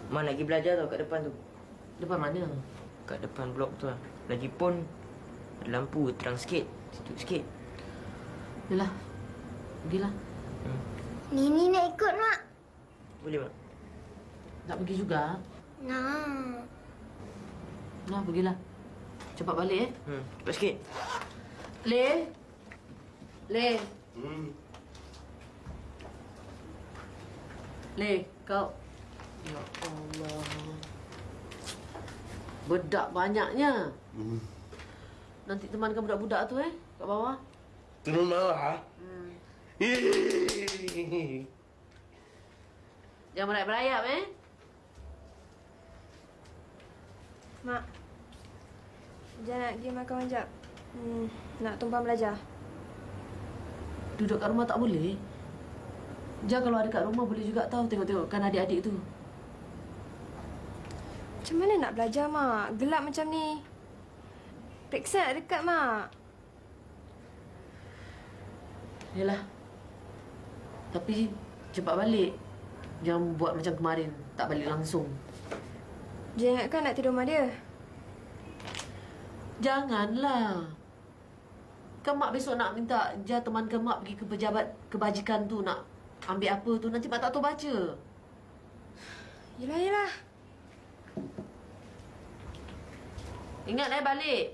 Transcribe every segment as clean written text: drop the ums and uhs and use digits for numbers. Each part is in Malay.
Mak nak pergi belajar tau kat depan tu. Depan mana? Kat depan blok tu lah. Lagipun ada lampu terang sikit. Sejuk sikit. Yalah. Pergilah. Nini nak ikut, Mak. Boleh, Mak? Tak pergi juga? Nak. Nah, pergilah. Cepat balik, Cepat sikit. Le? Le? Le, kau... Ya Allah. Bedak banyaknya. Nanti temankan budak-budak tu, kat bawah. Turun bawah? Jangan merayap-merayap, Mak, Jan nak pergi makan sekejap. Nak tumpang belajar. Duduk kat rumah tak boleh? Jan kalau ada kat rumah boleh juga tahu tengok-tengokkan adik-adik tu. Macam mana nak belajar, Mak? Gelap macam ni. Periksa nak dekat, Mak. Yalah. Tapi cepat balik. Jangan buat macam kemarin. Tak balik langsung. Jan ingatkan nak tidur rumah dia. Janganlah. Kan Mak besok nak minta Jan temankan Mak pergi ke pejabat kebajikan tu nak ambil apa tu. Nanti Mak tak tahu baca. Yelah. Ingat balik.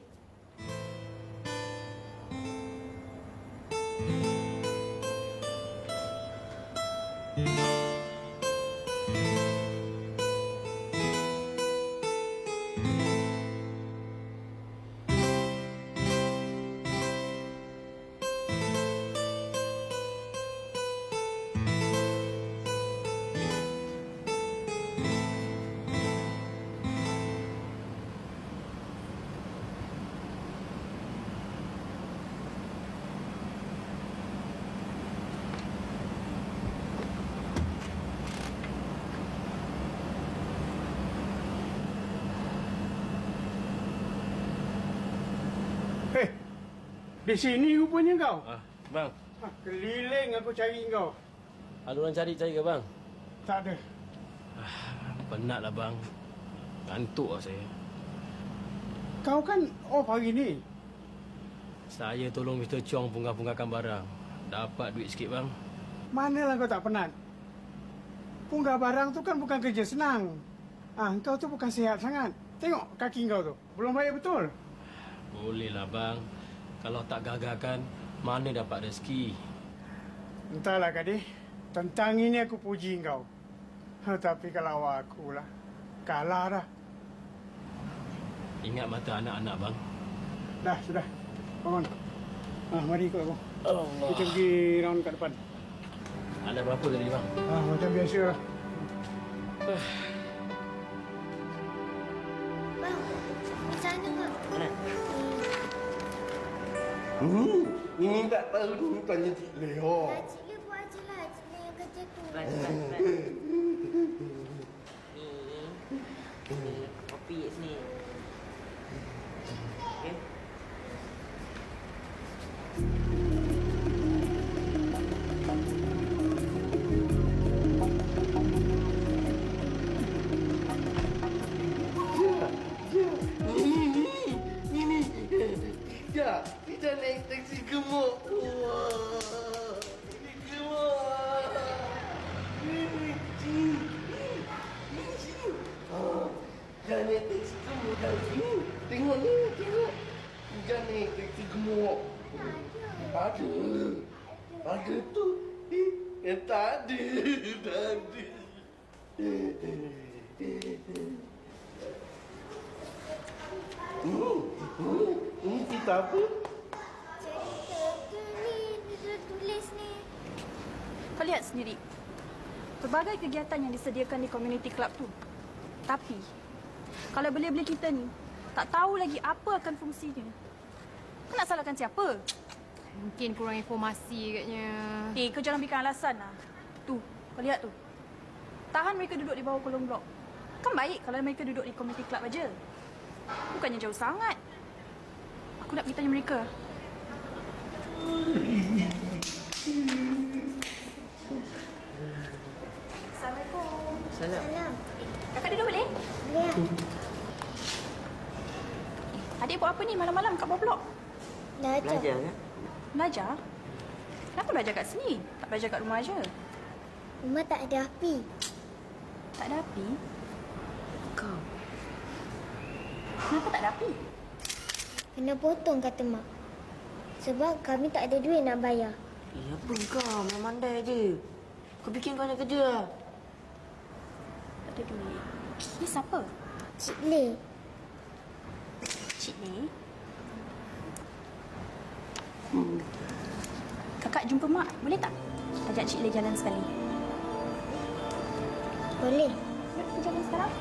Di sini rupanya kau. Bang. Keliling aku cari kau. Ada orang cari ke bang? Tak ada. Penatlah bang. Ngantuk lah saya. Kau kan off hari ni. Saya tolong Mr. Chong punggah-punggahkan barang. Dapat duit sikit bang. Manalah kau tak penat. Punggah barang tu kan bukan kerja senang. Kau tu bukan sihat sangat. Tengok kaki kau tu. Belum baik betul. Bolehlah bang. Kalau tak gagalkan, mana dapat rezeki? Entahlah Kadih. Tentang ini aku puji kau. Tapi kalau akulah, kalah dah. Ingat mata anak-anak bang. Dah, sudah. Bangun. Mari ikut aku. Allah. Kita pergi round kat depan. Ada berapa tadi bang? Macam biasa lah. Bang, macam mana, Bang? Ini tak tahu tanya Cik Leo. Cik Le buat je lah. Cik Le yang kerja tu. Pelan. Ni. Kopi kat sini. Okey. Ya, kita naik taksi gemuk. Wah, ini gemuk. Jangan naik taksi gemuk lagi. Tengok ni, tengok. Jangan naik taksi gemuk. Ada tu. Tak ada. Ini cerita apa? Cerita tu ni. Dia tulis ni. Kau lihat sendiri. Pelbagai kegiatan yang disediakan di community club tu. Tapi, kalau belia-belia kita ni tak tahu lagi apa akan fungsinya, kau nak salahkan siapa? Mungkin kurang informasi katnya. Kau jangan berikan alasan lah. Tu, kau lihat tu. Tahan mereka duduk di bawah kolong blok. Kan baik kalau mereka duduk di community club aja. Bukannya jauh sangat. Aku nak pergi tanya mereka. Assalamualaikum. Salam. Salam. Kakak duduk boleh? Ya. Adik buat apa ni malam-malam kat bawah blok? Belajar. Belajar kan? Belajar? Kenapa belajar kat sini? Tak belajar kat rumah aja. Rumah tak ada api. Tak ada api? Kau. Kenapa tak ada api? Kena potong kata mak. Sebab kami tak ada duit nak bayar. Apa kau? Memandai je. Kau fikir kau nak kerja lah. Tak ada duit. Ni siapa? Cik Le. Cik ni. Kakak jumpa mak, boleh tak? Ajak Cik Le jalan sekali. Boleh. Yuk, kita jalan sekarang.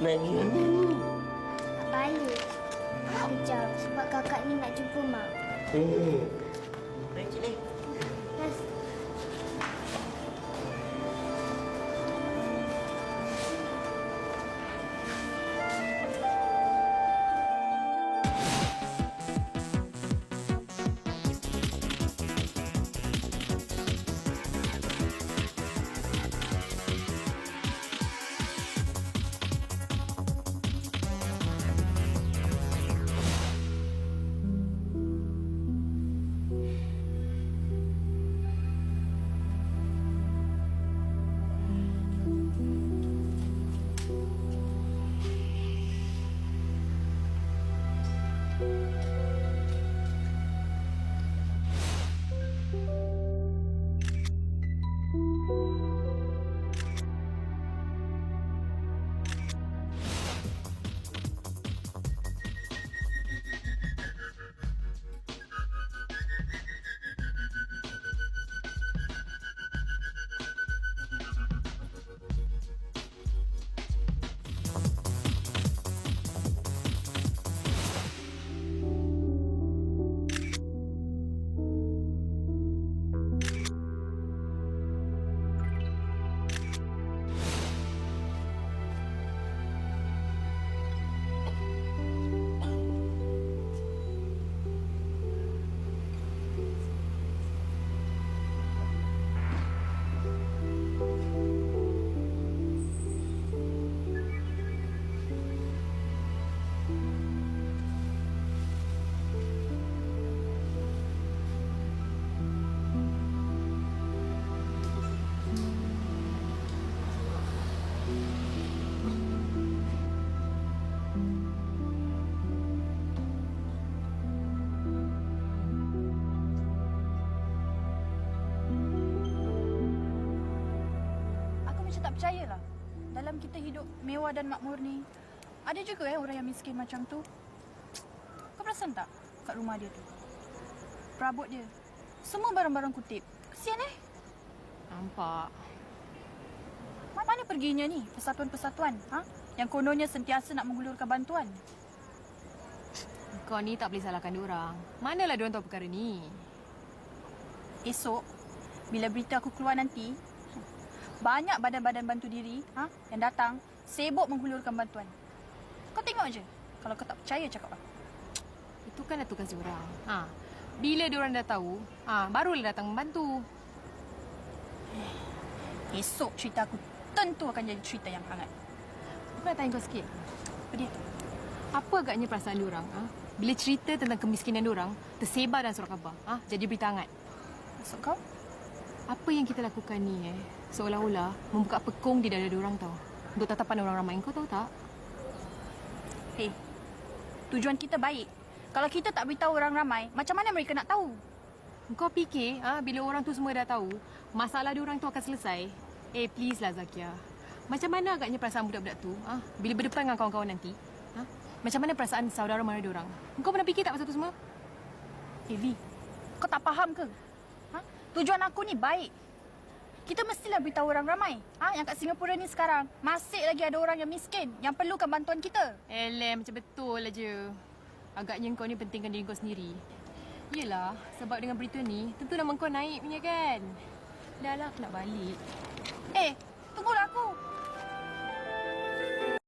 Nak pergi mana ni? Nak balik. Kejap sebab kakak ni nak jumpa mak. Baik, Cik Leh. Yes. percayalah, dalam kita hidup mewah dan makmur ni, ada juga orang yang miskin macam tu. Kau perasan tak kat rumah dia tu? Perabot dia, semua barang-barang kutip. Kesian Nampak. Mana perginya ni persatuan-persatuan yang kononnya sentiasa nak menggulurkan bantuan? Kau ni tak boleh salahkan diorang. Manalah diorang tahu perkara ni. Esok, bila berita aku keluar nanti, banyak badan-badan bantu diri yang datang sibuk menghulurkan bantuan. Kau tengok je. Kalau kau tak percaya cakap aku. Itu kan dah tugas diorang. Bila diorang dah tahu, barulah datang membantu. Esok cerita aku tentu akan jadi cerita yang hangat. Aku nak tanya kau sikit. Apa dia? Apa agaknya perasaan diorang bila cerita tentang kemiskinan diorang tersebar dalam surat khabar, jadi berita hangat? Maksud kau? Apa yang kita lakukan ni seolah-olah membuka pekung di dada diorang tau. Untuk tatapan orang ramai. Kau tahu tak? Hei, tujuan kita baik. Kalau kita tak beritahu orang ramai, macam mana mereka nak tahu? Kau fikir bila orang tu semua dah tahu, masalah diorang tu akan selesai? Please lah Zakia. Macam mana agaknya perasaan budak-budak tu bila berdepan dengan kawan-kawan nanti? Macam mana perasaan saudara mara diorang? Kau pernah fikir tak pasal tu semua? Evi, kau tak faham ke? Tujuan aku ni baik. Kita mestilah beritahu orang ramai. Yang kat Singapura ni sekarang masih lagi ada orang yang miskin yang perlukan bantuan kita. Macam betul aja. Agaknya kau ni pentingkan diri kau sendiri. Yelah, sebab dengan berita ni, tentu nama kau naik punya kan? Dah lah, aku nak balik. Tunggulah aku.